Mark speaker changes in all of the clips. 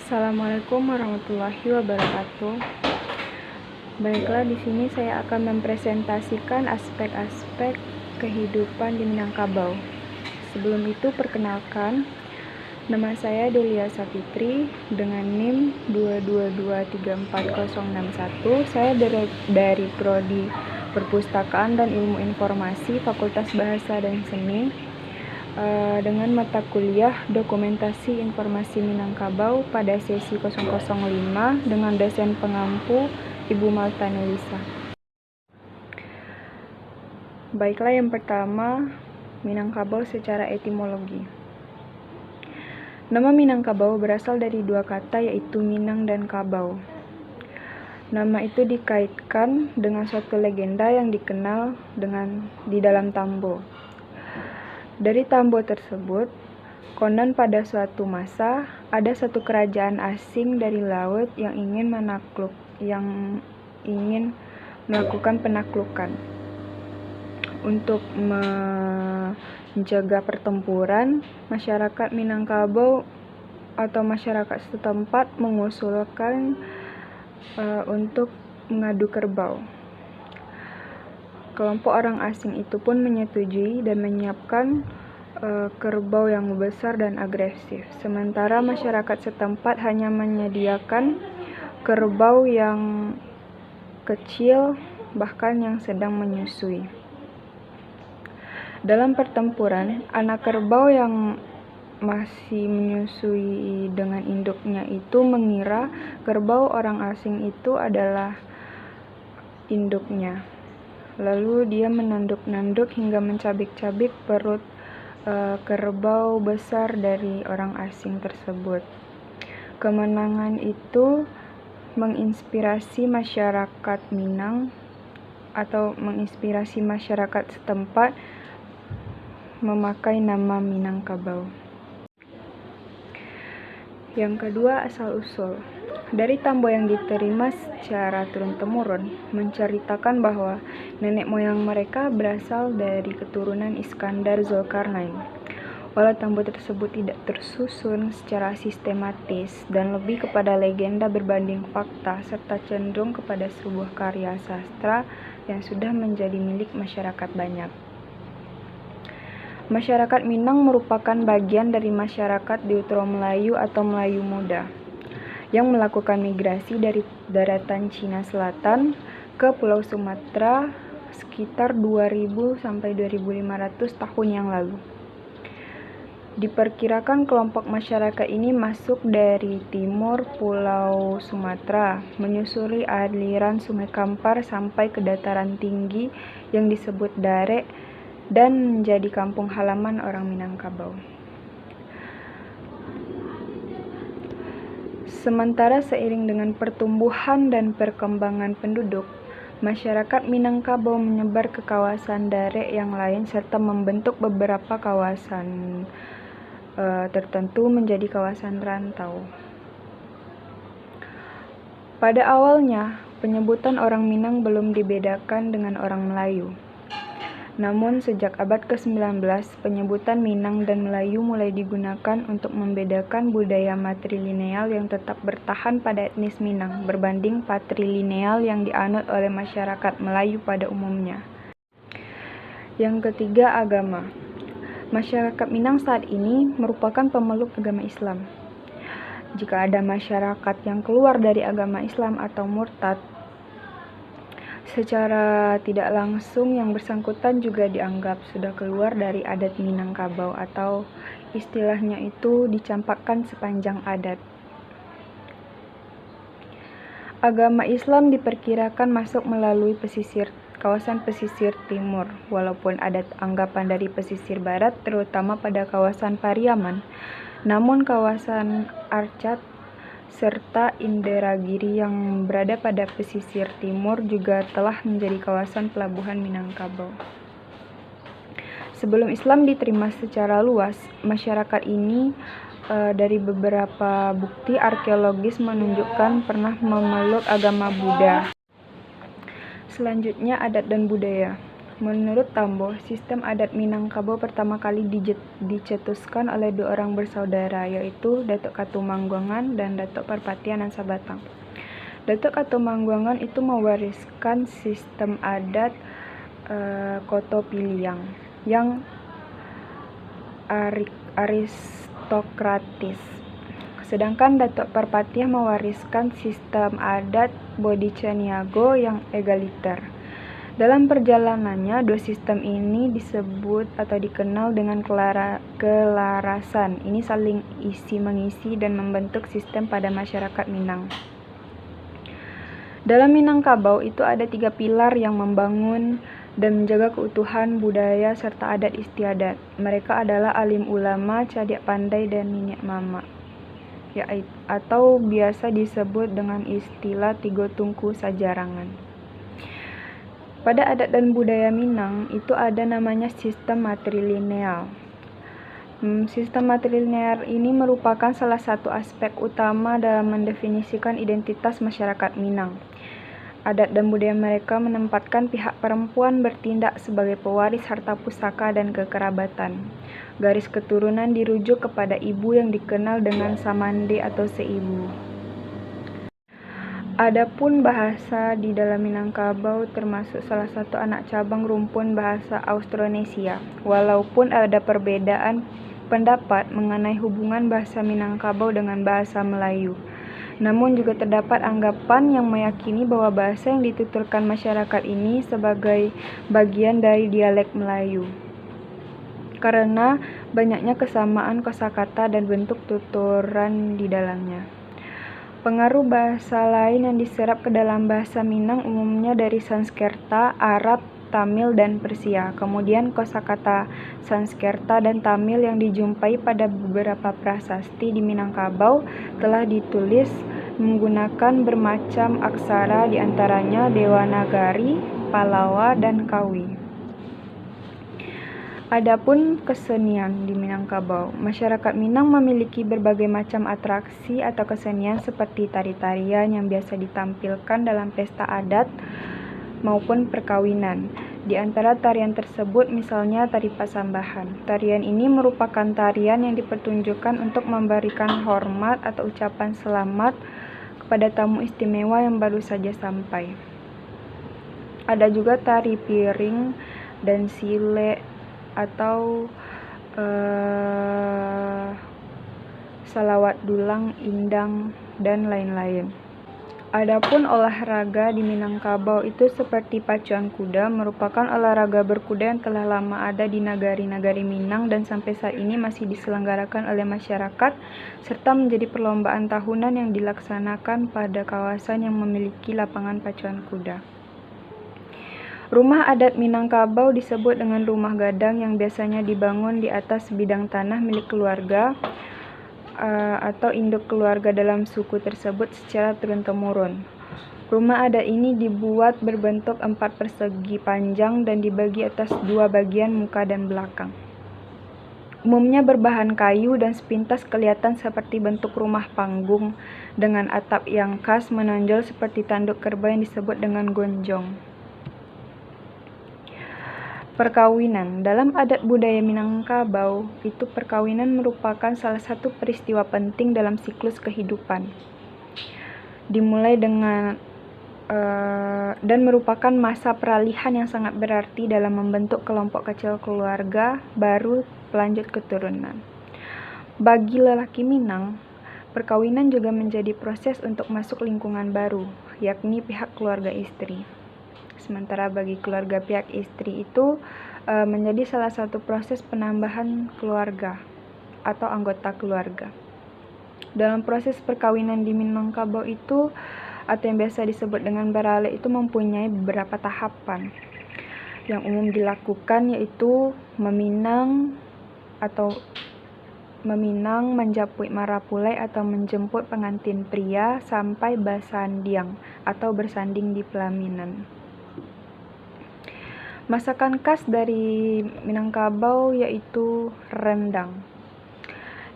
Speaker 1: Assalamualaikum warahmatullahi wabarakatuh. Baiklah, di sini saya akan mempresentasikan aspek-aspek kehidupan di Minangkabau. Sebelum itu, perkenalkan, nama saya Delia Safitri dengan NIM 222346061. Saya dari Prodi Perpustakaan dan Ilmu Informasi Fakultas Bahasa dan Seni, dengan mata kuliah Dokumentasi Informasi Minangkabau pada sesi 005 dengan dosen pengampu Ibu Malta Nulisa. Baiklah, yang pertama, Minangkabau secara etimologi. Nama Minangkabau berasal dari dua kata, yaitu Minang dan Kabau. Nama itu dikaitkan dengan suatu legenda yang dikenal di dalam Tambo. Dari Tambo tersebut, konon pada suatu masa ada satu kerajaan asing dari laut yang ingin melakukan penaklukan. Untuk mencegah pertempuran, masyarakat Minangkabau atau masyarakat setempat mengusulkan untuk mengadu kerbau. Kelompok orang asing itu pun menyetujui dan menyiapkan kerbau yang besar dan agresif. Sementara masyarakat setempat hanya menyediakan kerbau yang kecil, bahkan yang sedang menyusui. Dalam pertempuran, anak kerbau yang masih menyusui dengan induknya itu mengira kerbau orang asing itu adalah induknya. Lalu dia menanduk-nanduk hingga mencabik-cabik perut kerbau besar dari orang asing tersebut. Kemenangan itu menginspirasi masyarakat Minang atau menginspirasi masyarakat setempat memakai nama Minangkabau. Yang kedua, asal-usul. Dari Tambo yang diterima secara turun-temurun menceritakan bahwa nenek moyang mereka berasal dari keturunan Iskandar Zulkarnain. Walau Tambo tersebut tidak tersusun secara sistematis dan lebih kepada legenda berbanding fakta serta cenderung kepada sebuah karya sastra yang sudah menjadi milik masyarakat banyak. Masyarakat Minang merupakan bagian dari masyarakat Deutero Melayu atau Melayu Muda yang melakukan migrasi dari daratan Cina Selatan ke Pulau Sumatera sekitar 2000 sampai 2500 tahun yang lalu. Diperkirakan kelompok masyarakat ini masuk dari timur Pulau Sumatera, menyusuri aliran Sungai Kampar sampai ke dataran tinggi yang disebut Darek dan menjadi kampung halaman orang Minangkabau. Sementara seiring dengan pertumbuhan dan perkembangan penduduk, masyarakat Minangkabau menyebar ke kawasan Darek yang lain serta membentuk beberapa kawasan tertentu menjadi kawasan rantau. Pada awalnya, penyebutan orang Minang belum dibedakan dengan orang Melayu. Namun sejak abad ke-19, penyebutan Minang dan Melayu mulai digunakan untuk membedakan budaya matrilineal yang tetap bertahan pada etnis Minang berbanding patrilineal yang dianut oleh masyarakat Melayu pada umumnya. Yang ketiga, agama. Masyarakat Minang saat ini merupakan pemeluk agama Islam. Jika ada masyarakat yang keluar dari agama Islam atau murtad, secara tidak langsung yang bersangkutan juga dianggap sudah keluar dari adat Minangkabau atau istilahnya itu dicampakkan sepanjang adat. Agama Islam diperkirakan masuk melalui kawasan pesisir timur, walaupun ada anggapan dari pesisir barat terutama pada kawasan Pariaman. Namun kawasan Arcat serta Inderagiri yang berada pada pesisir timur juga telah menjadi kawasan pelabuhan Minangkabau. Sebelum Islam diterima secara luas, masyarakat ini dari beberapa bukti arkeologis menunjukkan pernah memeluk agama Buddha. Selanjutnya, adat dan budaya. Menurut Tambo, sistem adat Minangkabau pertama kali dicetuskan oleh dua orang bersaudara, yaitu Datuk Katumanggongan dan Datuk Parpatian Sabatang. Datuk Katumanggongan itu mewariskan sistem adat Koto Piliang yang aristokratis. Sedangkan Datuk Parpatiah mewariskan sistem adat Bodicaniago yang egaliter. Dalam perjalanannya, dua sistem ini disebut atau dikenal dengan kelarasan. Ini saling isi-mengisi dan membentuk sistem pada masyarakat Minang. Dalam Minangkabau itu ada 3 pilar yang membangun dan menjaga keutuhan budaya serta adat istiadat. Mereka adalah alim ulama, cadik pandai, dan nenek mama, atau biasa disebut dengan istilah Tigo Tungku Sajarangan. Pada adat dan budaya Minang itu ada namanya sistem matrilineal. Sistem matrilineal ini merupakan salah satu aspek utama dalam mendefinisikan identitas masyarakat Minang. Adat dan budaya mereka menempatkan pihak perempuan bertindak sebagai pewaris harta pusaka dan kekerabatan. Garis keturunan dirujuk kepada ibu yang dikenal dengan samande atau seibu. Adapun bahasa di dalam Minangkabau termasuk salah satu anak cabang rumpun bahasa Austronesia. Walaupun ada perbedaan pendapat mengenai hubungan bahasa Minangkabau dengan bahasa Melayu, namun juga terdapat anggapan yang meyakini bahwa bahasa yang dituturkan masyarakat ini sebagai bagian dari dialek Melayu, karena banyaknya kesamaan kosakata dan bentuk tuturan di dalamnya. Pengaruh bahasa lain yang diserap ke dalam bahasa Minang umumnya dari Sanskerta, Arab, Tamil, dan Persia. Kemudian kosakata Sanskerta dan Tamil yang dijumpai pada beberapa prasasti di Minangkabau telah ditulis menggunakan bermacam aksara, diantaranya Dewanagari, Palawa, dan Kawi. Adapun kesenian di Minangkabau, masyarakat Minang memiliki berbagai macam atraksi atau kesenian seperti tari-tarian yang biasa ditampilkan dalam pesta adat maupun perkawinan. Di antara tarian tersebut misalnya tari Pasambahan. Tarian ini merupakan tarian yang dipertunjukkan untuk memberikan hormat atau ucapan selamat kepada tamu istimewa yang baru saja sampai. Ada juga tari piring dan sile atau salawat dulang, indang, dan lain-lain. Adapun olahraga di Minangkabau itu seperti pacuan kuda, merupakan olahraga berkuda yang telah lama ada di nagari-nagari Minang dan sampai saat ini masih diselenggarakan oleh masyarakat, serta menjadi perlombaan tahunan yang dilaksanakan pada kawasan yang memiliki lapangan pacuan kuda. Rumah adat Minangkabau disebut dengan rumah gadang yang biasanya dibangun di atas bidang tanah milik keluarga atau induk keluarga dalam suku tersebut secara turun-temurun. Rumah adat ini dibuat berbentuk 4 persegi panjang dan dibagi atas 2 bagian muka dan belakang. Umumnya berbahan kayu dan sepintas kelihatan seperti bentuk rumah panggung dengan atap yang khas menonjol seperti tanduk kerbau yang disebut dengan gonjong. Perkawinan. Dalam adat budaya Minangkabau, itu perkawinan merupakan salah satu peristiwa penting dalam siklus kehidupan. Dimulai dengan dan merupakan masa peralihan yang sangat berarti dalam membentuk kelompok kecil keluarga baru pelanjut keturunan. Bagi lelaki Minang, perkawinan juga menjadi proses untuk masuk lingkungan baru, yakni pihak keluarga istri. Sementara bagi keluarga pihak istri itu menjadi salah satu proses penambahan keluarga atau anggota keluarga. Dalam proses perkawinan di Minangkabau itu, atau yang biasa disebut dengan barale, itu mempunyai beberapa tahapan. Yang umum dilakukan yaitu meminang, menjapuit marapulai atau menjemput pengantin pria sampai basandiang atau bersanding di pelaminan. Masakan khas dari Minangkabau yaitu rendang,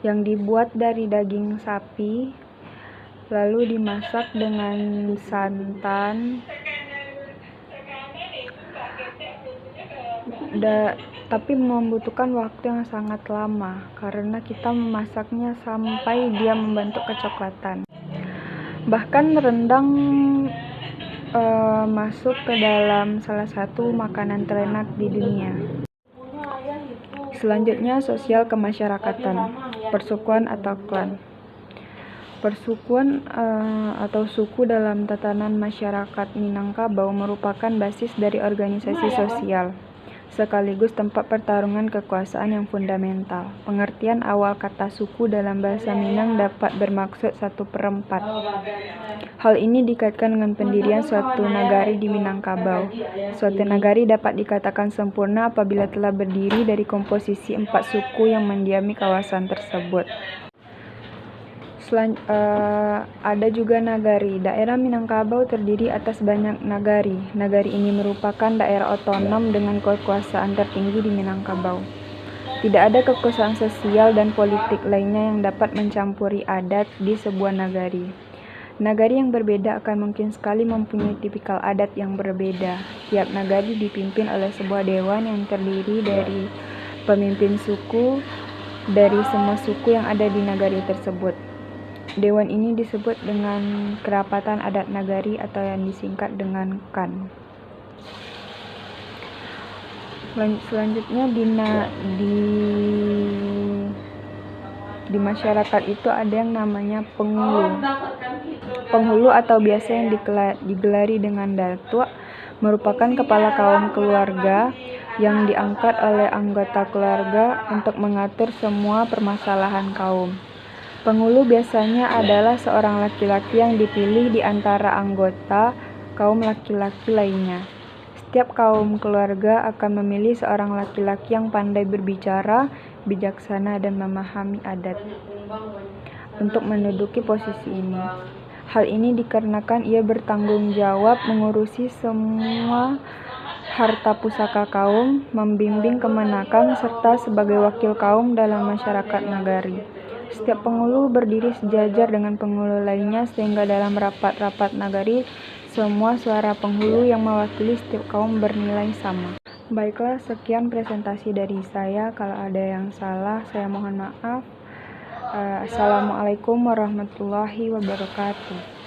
Speaker 1: yang dibuat dari daging sapi, lalu dimasak dengan santan, tapi membutuhkan waktu yang sangat lama karena kita memasaknya sampai dia membentuk kecoklatan. Bahkan rendang masuk ke dalam salah satu makanan terenak di dunia. Selanjutnya, sosial kemasyarakatan, persukuan atau klan. Persukuan atau suku dalam tatanan masyarakat Minangkabau merupakan basis dari organisasi sosial, sekaligus tempat pertarungan kekuasaan yang fundamental. Pengertian awal kata suku dalam bahasa Minang dapat bermaksud 1/4. Hal ini dikaitkan dengan pendirian suatu nagari di Minangkabau. Suatu nagari dapat dikatakan sempurna apabila telah berdiri dari komposisi 4 suku yang mendiami kawasan tersebut. Ada juga nagari. Daerah Minangkabau terdiri atas banyak nagari. Nagari ini merupakan daerah otonom dengan kekuasaan tertinggi di Minangkabau. Tidak ada kekuasaan sosial dan politik lainnya yang dapat mencampuri adat di sebuah nagari. Nagari yang berbeda akan mungkin sekali mempunyai tipikal adat yang berbeda. Tiap nagari dipimpin oleh sebuah dewan yang terdiri dari pemimpin suku dari semua suku yang ada di nagari tersebut. Dewan ini disebut dengan Kerapatan Adat Nagari atau yang disingkat dengan KAN. Selanjutnya di masyarakat itu ada yang namanya penghulu. Penghulu atau biasa yang digelari dengan datuk merupakan kepala kaum keluarga yang diangkat oleh anggota keluarga untuk mengatur semua permasalahan kaum. Penghulu biasanya adalah seorang laki-laki yang dipilih di antara anggota kaum laki-laki lainnya. Setiap kaum keluarga akan memilih seorang laki-laki yang pandai berbicara, bijaksana, dan memahami adat untuk menduduki posisi ini. Hal ini dikarenakan ia bertanggung jawab mengurusi semua harta pusaka kaum, membimbing kemenakan, serta sebagai wakil kaum dalam masyarakat nagari. Setiap penghulu berdiri sejajar dengan penghulu lainnya sehingga dalam rapat-rapat nagari semua suara penghulu yang mewakili setiap kaum bernilai sama. Baiklah, sekian presentasi dari saya. Kalau ada yang salah, saya mohon maaf. Assalamualaikum warahmatullahi wabarakatuh.